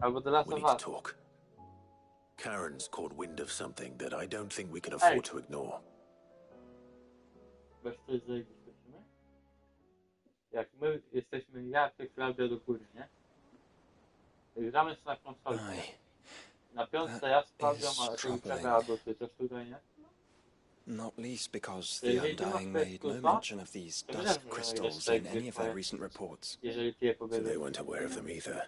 Albo The Last We of need to Us. talk. Karen's caught wind of something that I don't think we can Ej. afford to ignore. Bez coś zarejestrujemy? Jak my jesteśmy, ja w tej chwili do góry, nie? Jak gramy na konsoli, nie? Na piątce ja sprawdzam, a ty ciebie albo ty też tutaj, nie? Not least because the Undying made no mention of these dusk crystals in any of their recent reports. So they weren't aware of them either.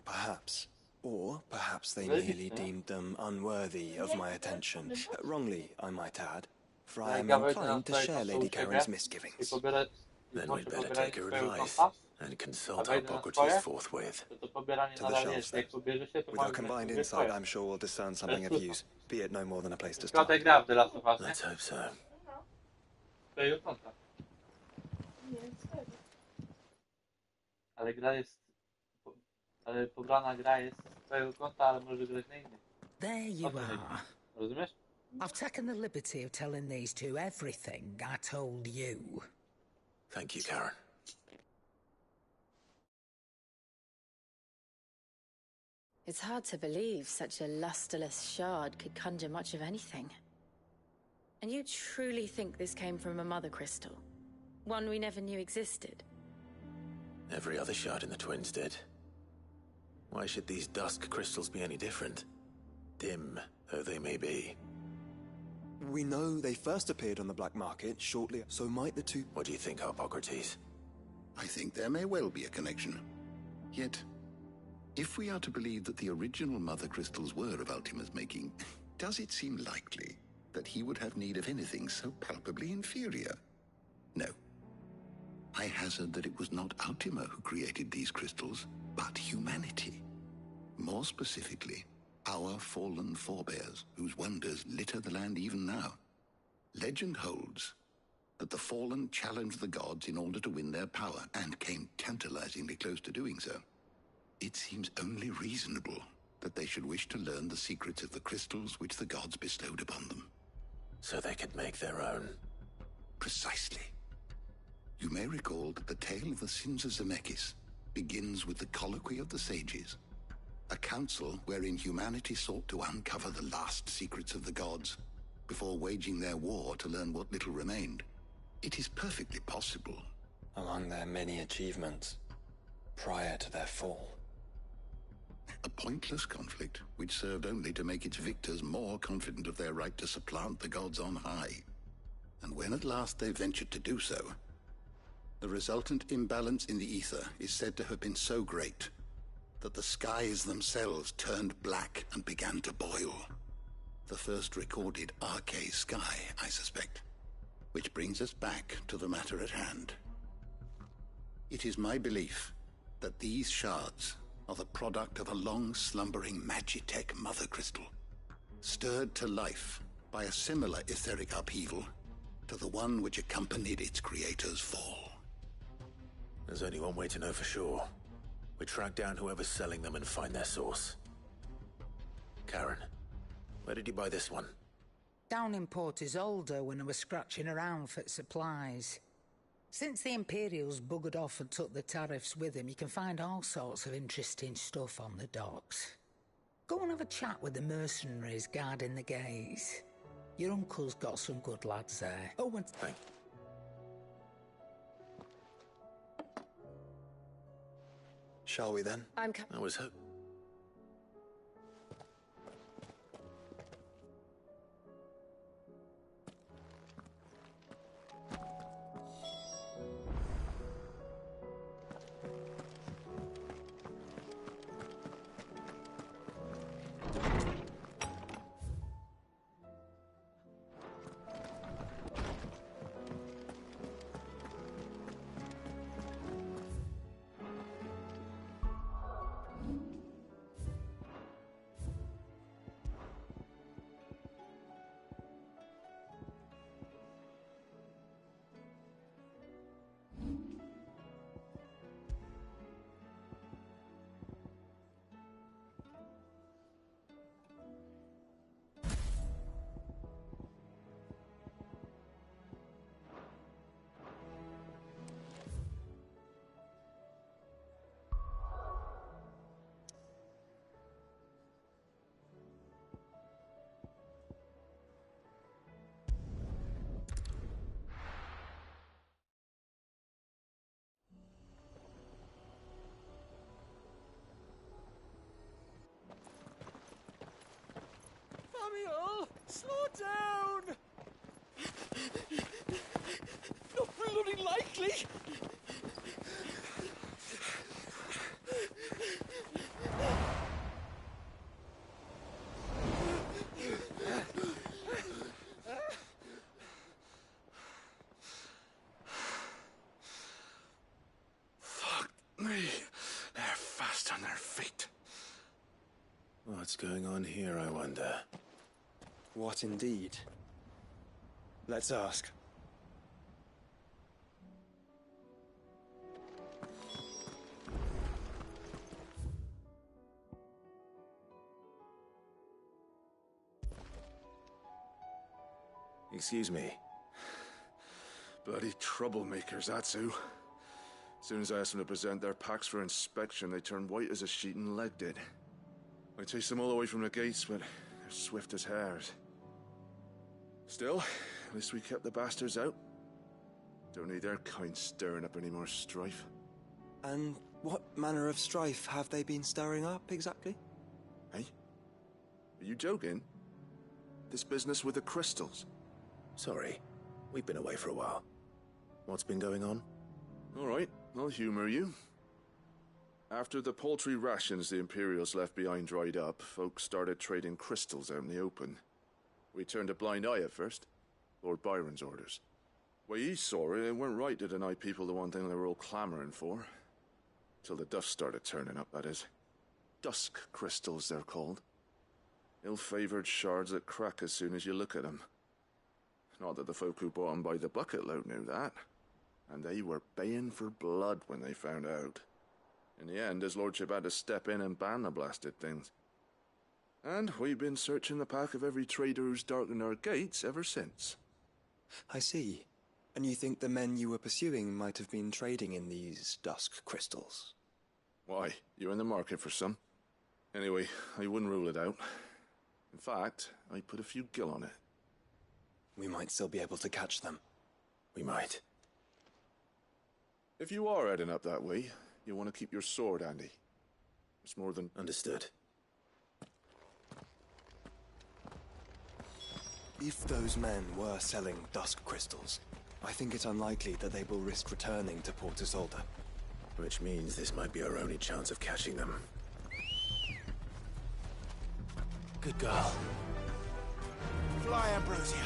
Perhaps. Or perhaps they merely deemed them unworthy of my attention. Wrongly, I might add, for I am inclined to share Lady Karen's misgivings. Then we'd better take her advice and consult Hippocrates forthwith. To the shelves, then. With our combined insight, I'm sure we'll discern something of use, be it no more than a place to start. Let's hope so. Ale gra jest... Ale pobrana gra jest z twojego konta, ale może grać na innym. There you are. Rozumiesz? I've taken the liberty of telling these two everything I told you. Thank you, Karen. It's hard to believe such a lusterless shard could conjure much of anything. And you truly think this came from a mother crystal? One we never knew existed? Every other shard in the Twins did. Why should these dusk crystals be any different? Dim though they may be. We know they first appeared on the black market shortly, so might the two... What do you think, Hippocrates? I think there may well be a connection. Yet, if we are to believe that the original mother crystals were of Ultima's making, does it seem likely that he would have need of anything so palpably inferior? No. I hazard that it was not Ultima who created these crystals, but humanity. More specifically, our fallen forebears, whose wonders litter the land even now. Legend holds that the fallen challenged the gods in order to win their power, and came tantalizingly close to doing so. It seems only reasonable that they should wish to learn the secrets of the crystals which the gods bestowed upon them. So they could make their own. Precisely. You may recall that the tale of the sins of Zemeckis begins with the colloquy of the sages, a council wherein humanity sought to uncover the last secrets of the gods before waging their war to learn what little remained. It is perfectly possible. Among their many achievements, prior to their fall. A pointless conflict which served only to make its victors more confident of their right to supplant the gods on high. And when at last they ventured to do so, the resultant imbalance in the ether is said to have been so great that the skies themselves turned black and began to boil. The first recorded Arcade sky, I suspect. Which brings us back to the matter at hand. It is my belief that these shards are the product of a long-slumbering Magitech mother crystal, stirred to life by a similar etheric upheaval to the one which accompanied its creator's fall. There's only one way to know for sure. We track down whoever's selling them and find their source. Karen, where did you buy this one? Down in Port Isolde when I was scratching around for supplies. Since the Imperials buggered off and took the tariffs with them, you can find all sorts of interesting stuff on the docks. Go and have a chat with the mercenaries guarding the gates. Your uncle's got some good lads there. Oh, and... Thank you. Shall we then? I was hope. Slow down! Not bloody likely! Fuck me. They're fast on their feet. What's going on here, I wonder? What indeed? Let's ask. Excuse me. Bloody troublemakers, that's who. As soon as I asked them to present their packs for inspection, they turned white as a sheet and legged it. I chased them all away from the gates, but they're swift as hares. Still, at least we kept the bastards out. Don't need their kind stirring up any more strife. And what manner of strife have they been stirring up, exactly? Hey? Are you joking? This business with the crystals? Sorry, we've been away for a while. What's been going on? All right, I'll humor you. After the paltry rations the Imperials left behind dried up, folks started trading crystals out in the open. We turned a blind eye at first. Lord Byron's orders. Way he saw it, it weren't right to deny people the one thing they were all clamoring for. Till the dust started turning up, that is. Dusk crystals, they're called. Ill-favored shards that crack as soon as you look at them. Not that the folk who bought them by the bucket load knew that. And they were baying for blood when they found out. In the end, his lordship had to step in and ban the blasted things. And we've been searching the pack of every trader who's darkened our gates ever since. I see. And you think the men you were pursuing might have been trading in these dusk crystals? Why, you're in the market for some. Anyway, I wouldn't rule it out. In fact, I put a few gil on it. We might still be able to catch them. We might. If you are heading up that way, you want to keep your sword handy. It's more than... Understood. If those men were selling dusk crystals, I think it's unlikely that they will risk returning to Port Isolde. Which means this might be our only chance of catching them. Good girl. Fly, Ambrosia!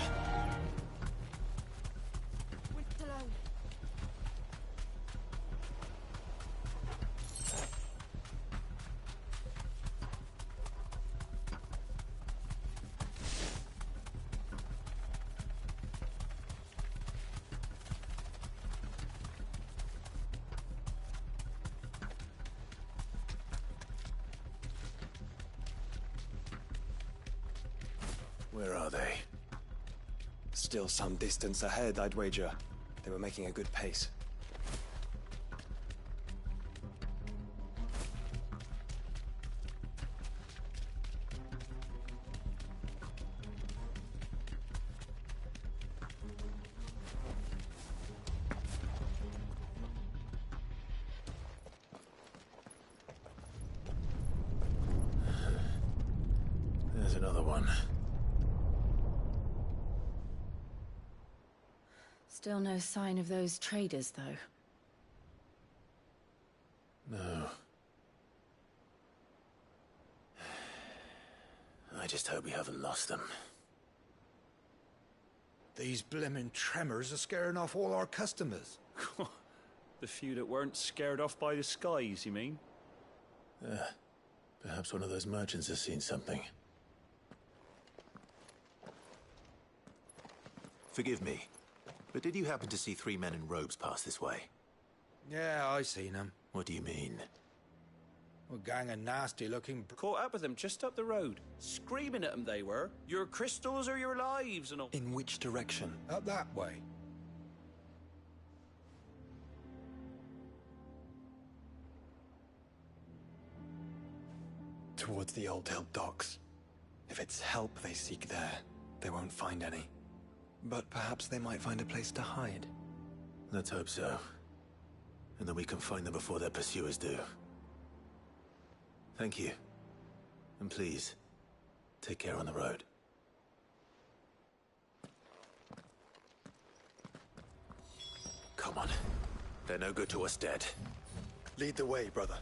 Where are they? Still some distance ahead, I'd wager. They were making a good pace. There's another one. Still no sign of those traders, though. No. I just hope we haven't lost them. These blimmin' tremors are scaring off all our customers. The few that weren't scared off by the skies, you mean? Perhaps one of those merchants has seen something. Forgive me, but did you happen to see 3 men in robes pass this way? Yeah, I seen them. What do you mean? A gang of nasty-looking... Caught up with them just up the road. Screaming at them they were. Your crystals or your lives and all. In which direction? Up that way. Towards the Old Hill docks. If it's help they seek there, they won't find any. But perhaps they might find a place to hide. Let's hope so. And that we can find them before their pursuers do. Thank you. And please, take care on the road. They're no good to us dead. Lead the way, brother.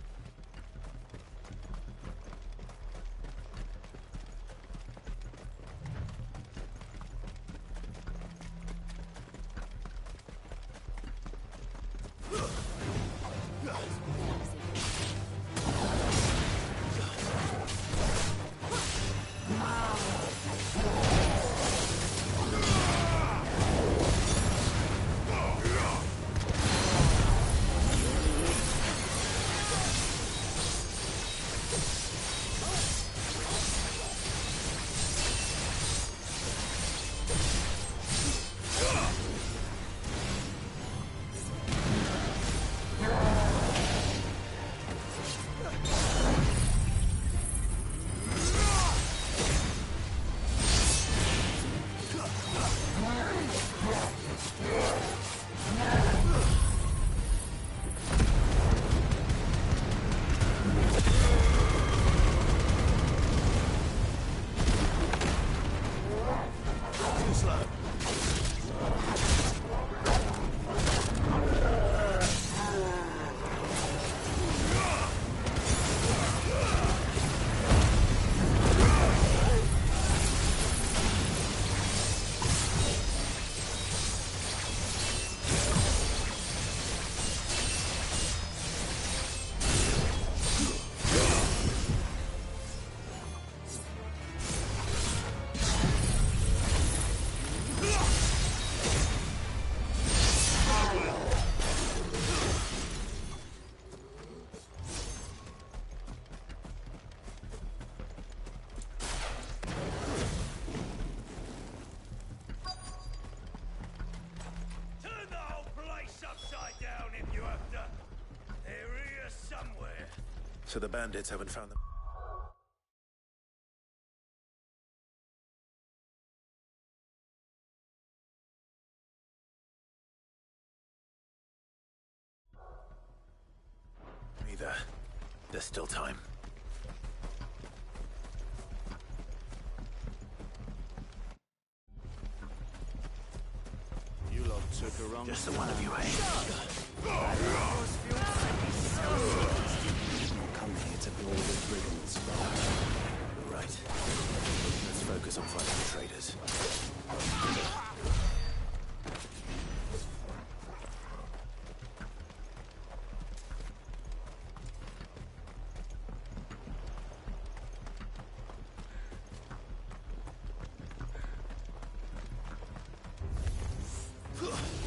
So the bandits haven't found them. Either. There's still time. You lot took a wrong Just the one of you, eh? Come here to blow the brigands. Right. Let's focus on finding the traitors.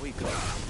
We got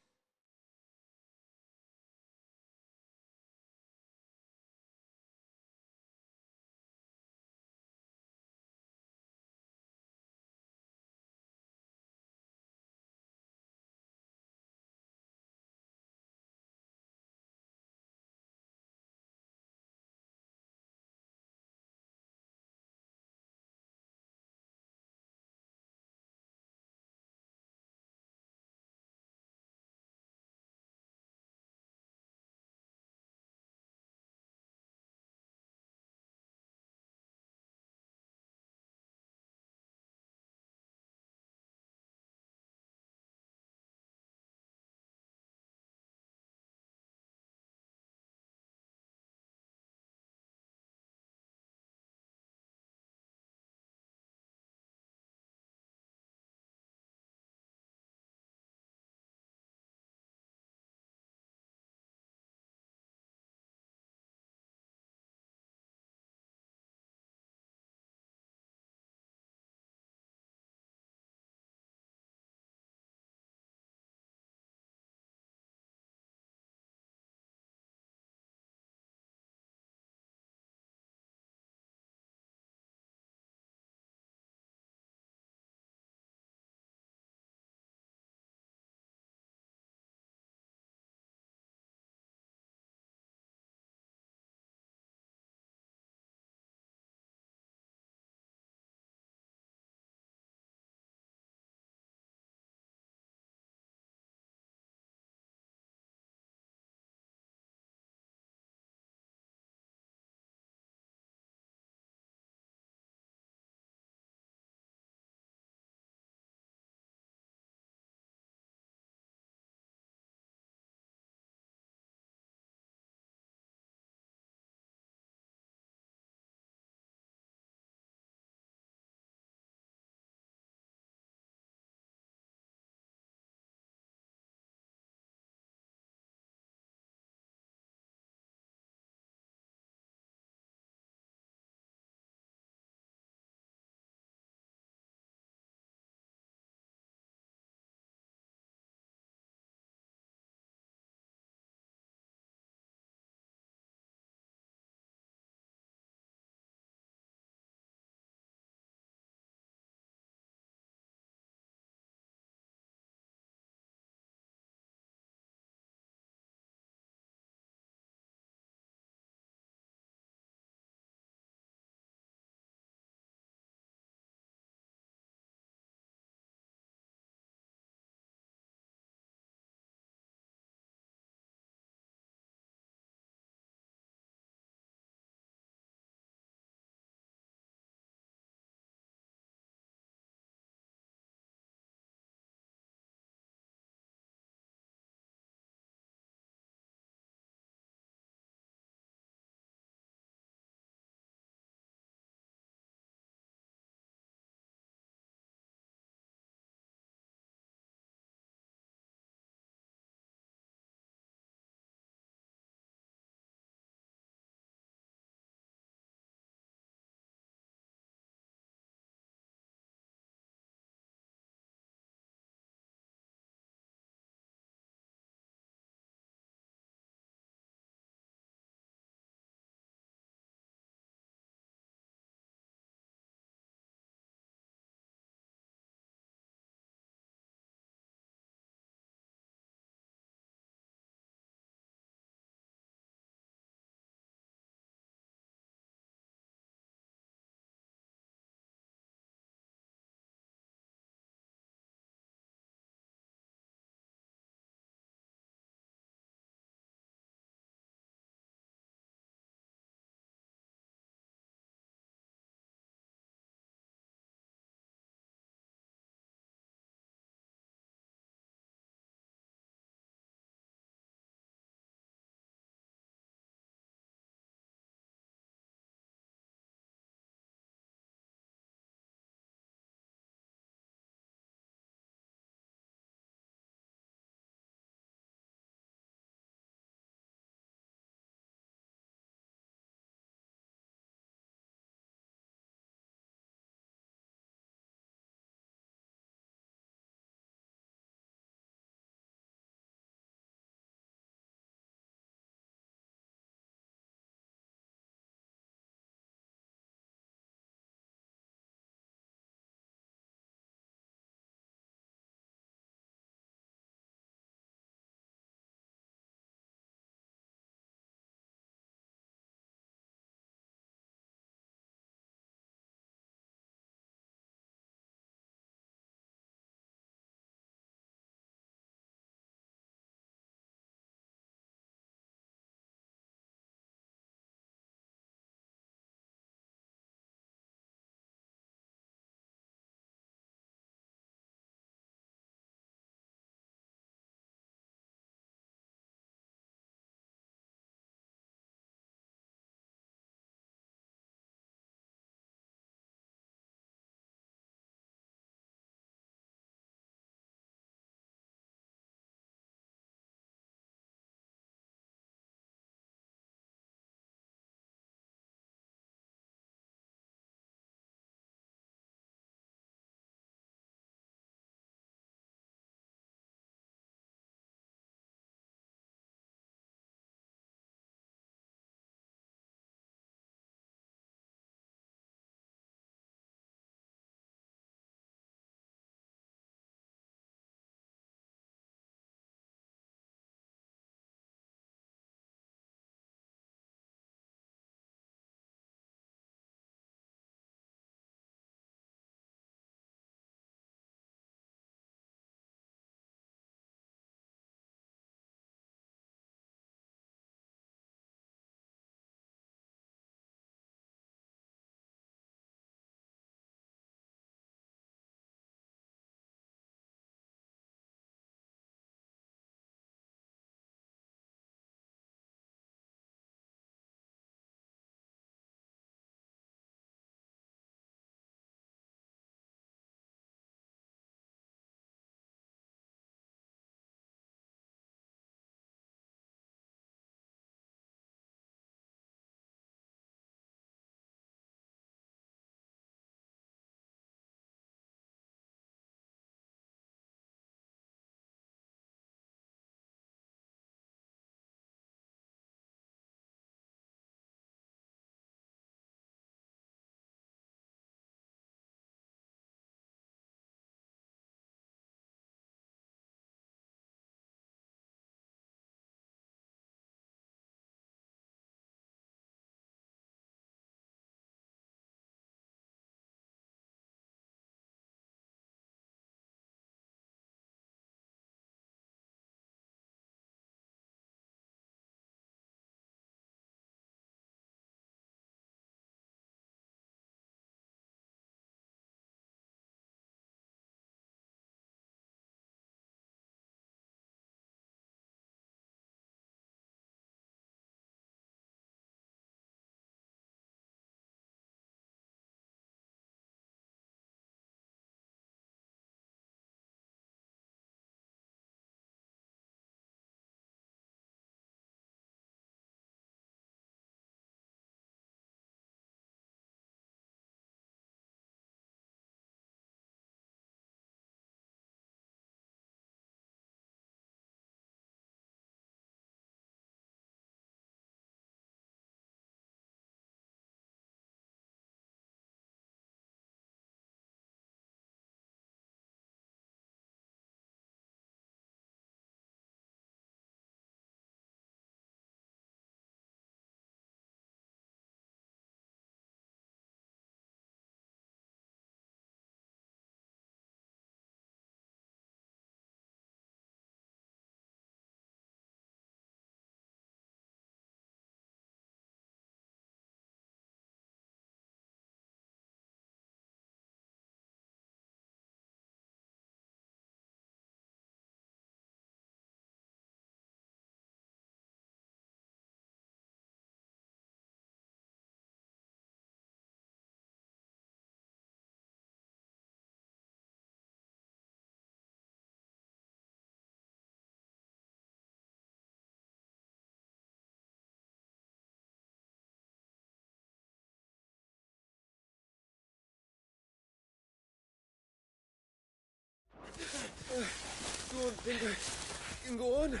think we can go on?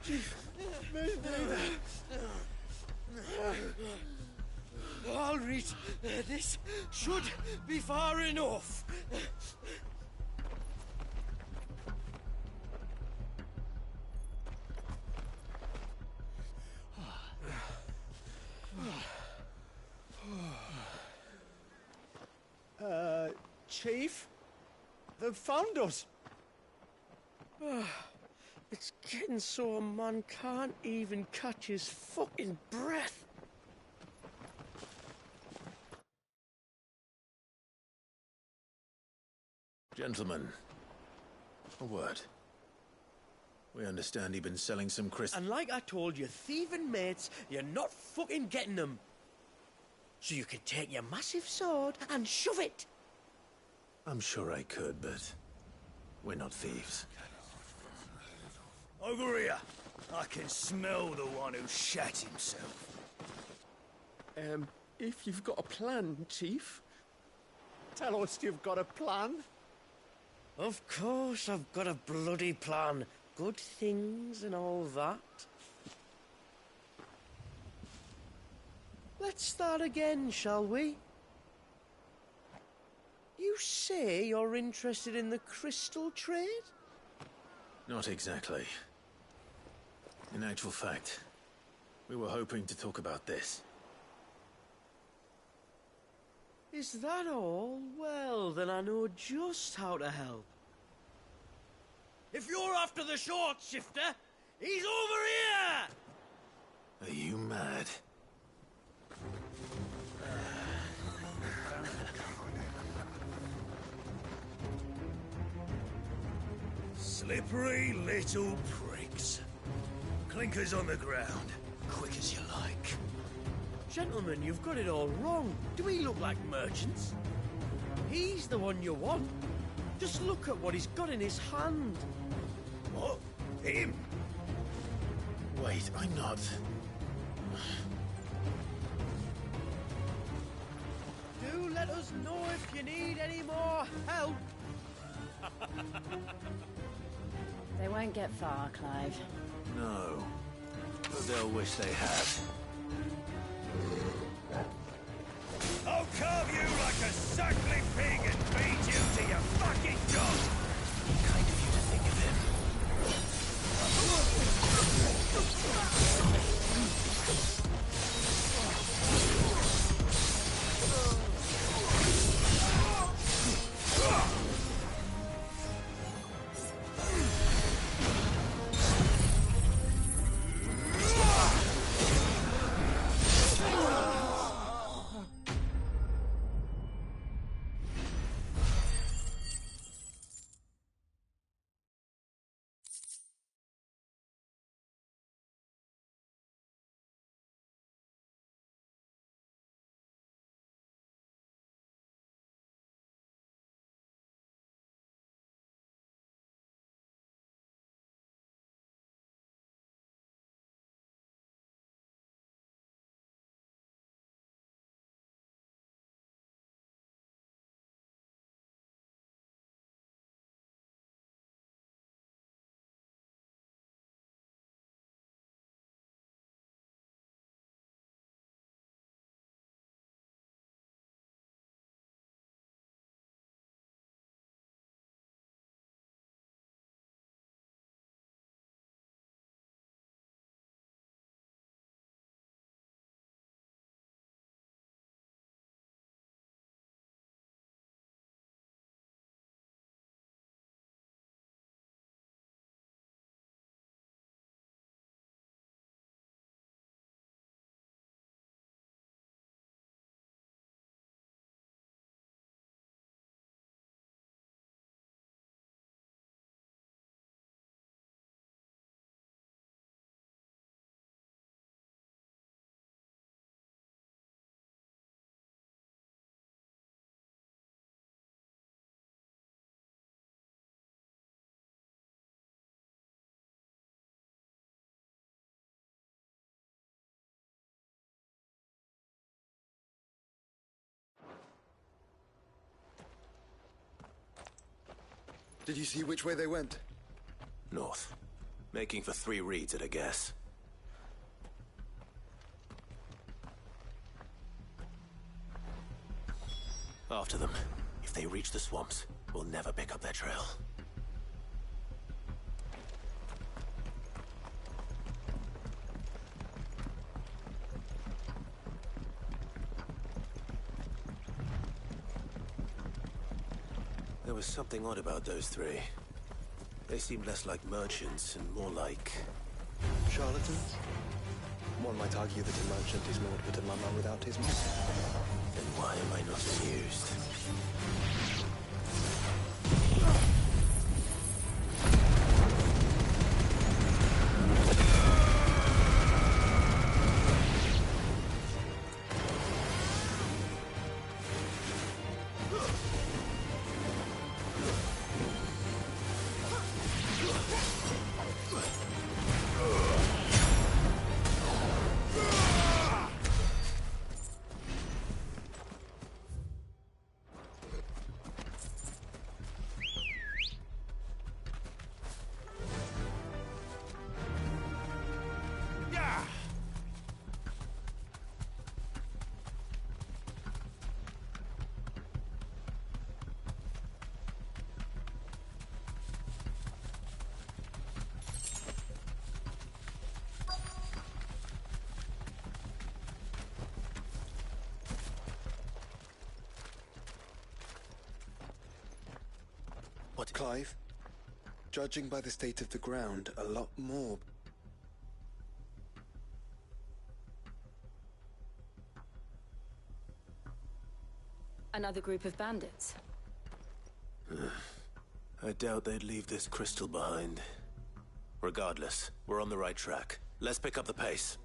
Chief, maybe. All right, this should be far enough. Chief? They've found us. It's getting so a man can't even catch his fucking breath. Gentlemen, a word. We understand you've been selling some crystals. And like I told your thieving mates, you're not fucking getting them. So you can take your massive sword and shove it. I'm sure I could, but we're not thieves. Over here. I can smell the one who shat himself. If you've got a plan, Chief, tell us you've got a plan. Of course I've got a bloody plan. Good things and all that. Let's start again, shall we? You say you're interested in the crystal trade? Not exactly. In actual fact, we were hoping to talk about this. Is that all? Well, then I know just how to help. If you're after the short shifter, he's over here! Are you mad? Slippery little pricks. Clinkers on the ground, quick as you like. Gentlemen, you've got it all wrong. Do we look like merchants? He's the one you want. Just look at what he's got in his hand. What? Him? Wait, I'm not... Do let us know if you need any more help. They won't get far, Clive. No. But they'll wish they had. I'll carve you like a suckling pig and feed you to your fucking dog! Kind of you to think of him. Did you see which way they went? north. Making for 3 reads at a guess. After them. If they reach the swamps, we'll never pick up their trail. There was something odd about those 3. They seemed less like merchants and more like... charlatans? One might argue that a merchant is naught but a mummer without his mother. Then why am I not amused? What? Clive? Judging by the state of the ground, a lot more. Another group of bandits. I doubt they'd leave this crystal behind. Regardless, we're on the right track. Let's pick up the pace.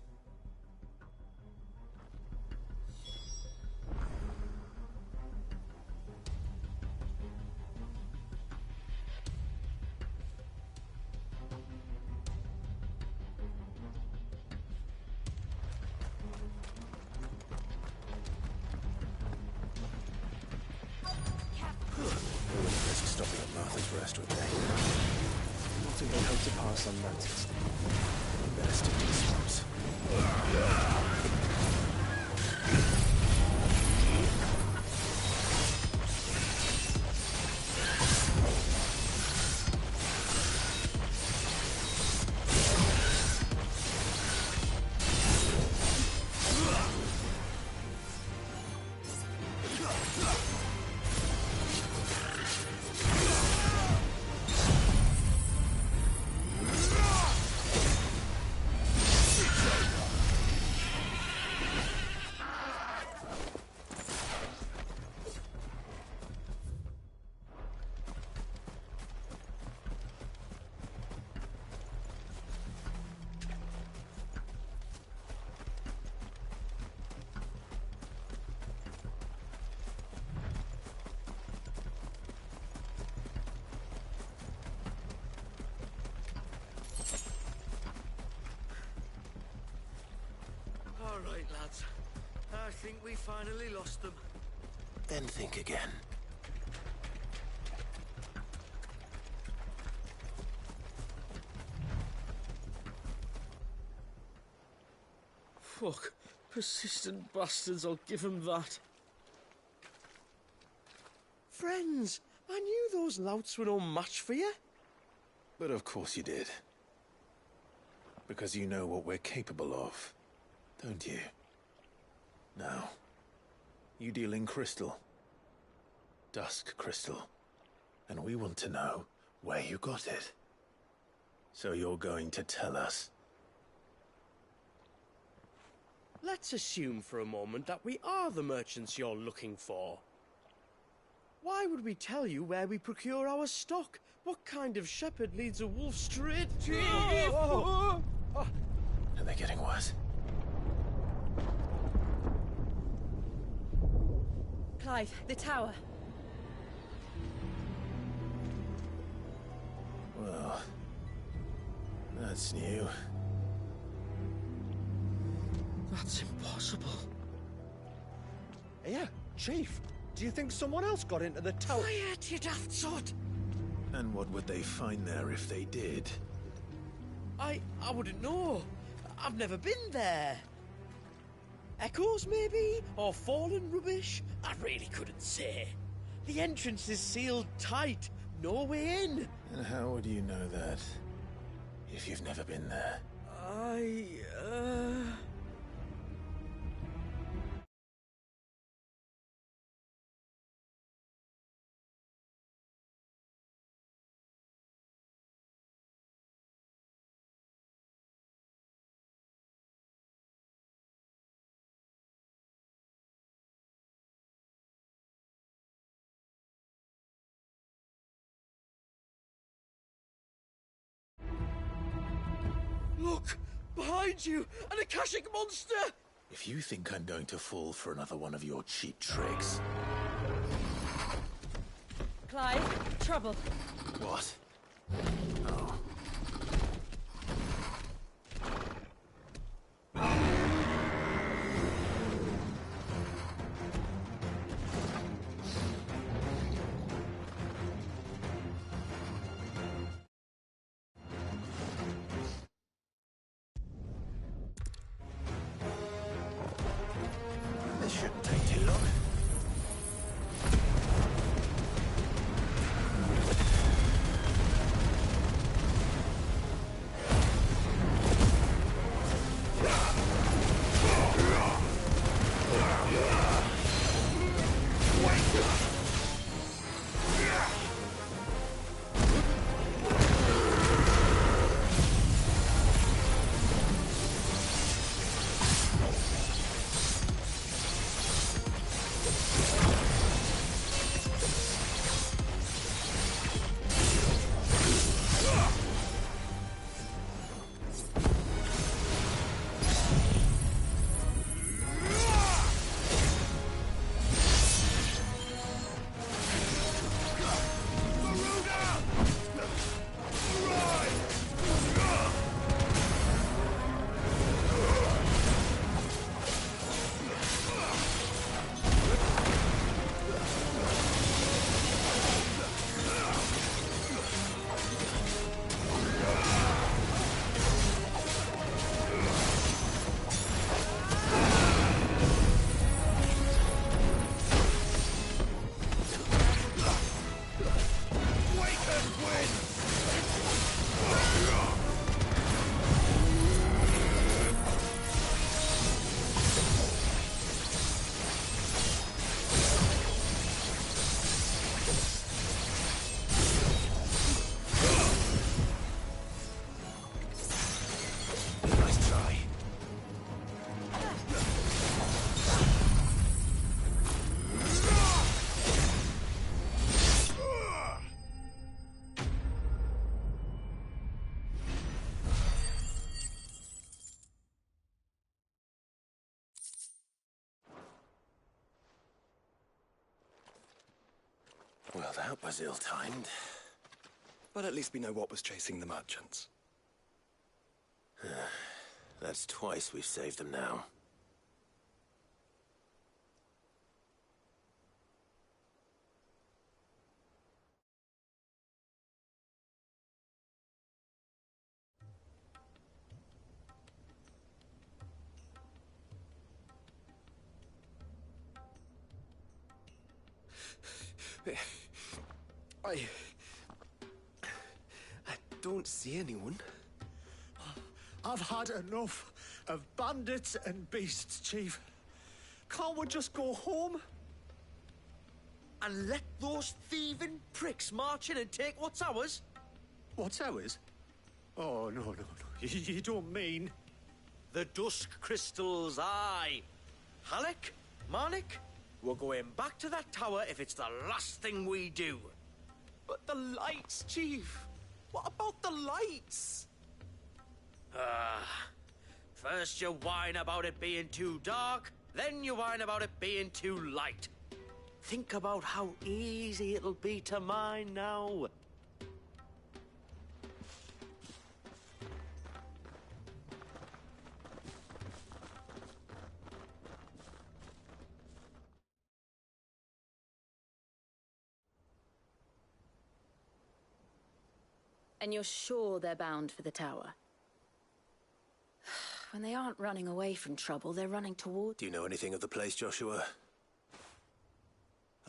Not a good hope to pass unnoticed. Better stick to the swamps. All right, lads. I think we finally lost them. Then think again. Fuck. Persistent bastards, I'll give them that. Friends, I knew those louts were no match for you. But of course you did. Because you know what we're capable of, don't you? Now, you deal in crystal. Dusk crystal. And we want to know where you got it. So you're going to tell us. Let's assume for a moment that we are the merchants you're looking for. Why would we tell you where we procure our stock? What kind of shepherd leads a wolf straight to... Are they getting worse? Clive, the tower. Well, that's new. That's impossible. Yeah, Chief. Do you think someone else got into the tower? Quiet, you daft sot! And what would they find there if they did? I wouldn't know. I've never been there. Echoes, maybe? Or fallen rubbish? I really couldn't say. The entrance is sealed tight. No way in. And how would you know that, if you've never been there? Look! Behind you! An Akashic monster! If you think I'm going to fall for another one of your cheap tricks... Clive, trouble. What? Oh. This shouldn't take too long. Well, that was ill-timed. But at least we know what was chasing the merchants. That's twice we've saved them now. I don't see anyone. I've had enough of bandits and beasts, Chief. Can't we just go home? And let those thieving pricks march in and take what's ours? What's ours? Oh, no. You don't mean... The Dusk Crystals, aye. Halleck, Marnik, we're going back to that tower if it's the last thing we do. But the lights, Chief. What about the lights? First you whine about it being too dark, then you whine about it being too light. Think about how easy it'll be to mine now. And you're sure they're bound for the tower? When they aren't running away from trouble, they're running toward... Do you know anything of the place, Joshua?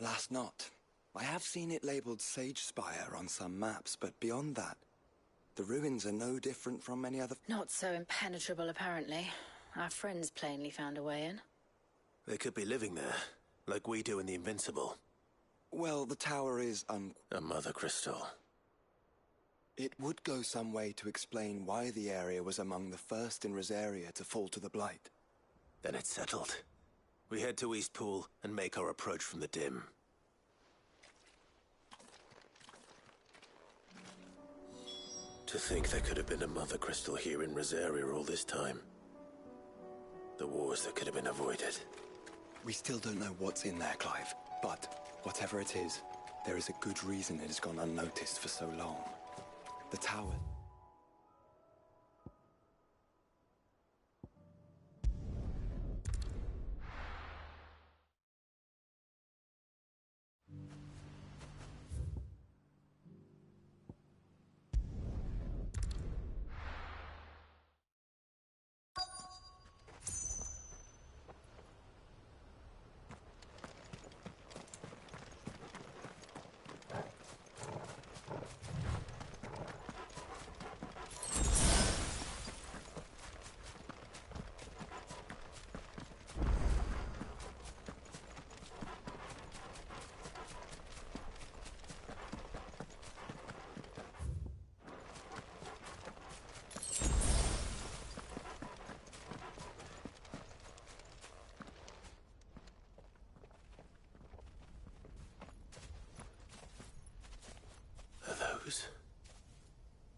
Alas, not. I have seen it labeled Sage Spire on some maps, but beyond that, the ruins are no different from any other... Not so impenetrable, apparently. Our friends plainly found a way in. They could be living there, like we do in the Invincible. Well, the tower is a mother crystal. It would go some way to explain why the area was among the first in Rosaria to fall to the Blight. Then it's settled. We head to Eastpool and make our approach from the dim. To think there could have been a mother crystal here in Rosaria all this time. The wars that could have been avoided. We still don't know what's in there, Clive. But whatever it is, there is a good reason it has gone unnoticed for so long. The tower.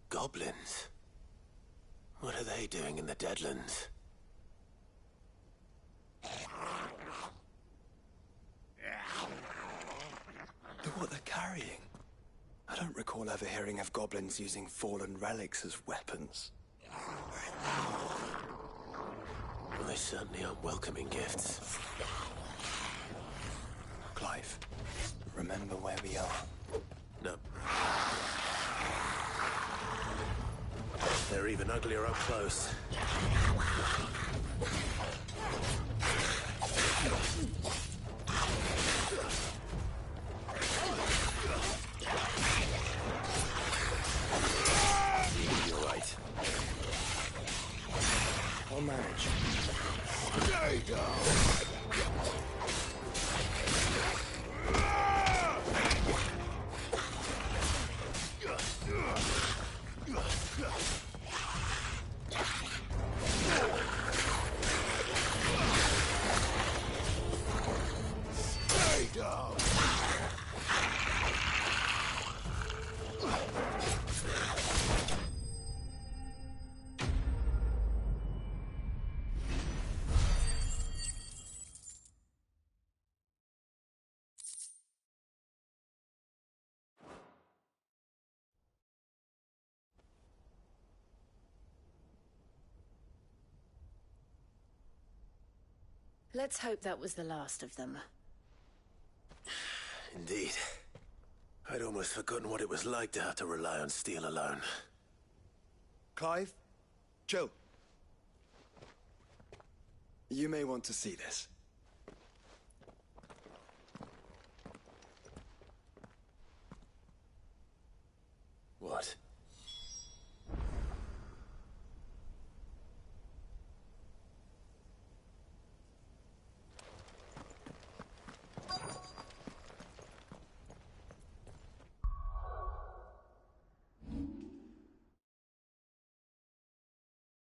Goblins? What are they doing in the Deadlands? Look what they're carrying. I don't recall ever hearing of goblins using fallen relics as weapons. Well, they certainly aren't welcoming gifts. Clive, remember where we are? No. They're even uglier up close. You're right. I'll manage. There you go. Let's hope that was the last of them. Indeed. I'd almost forgotten what it was like to have to rely on steel alone. Clive? Joe? You may want to see this.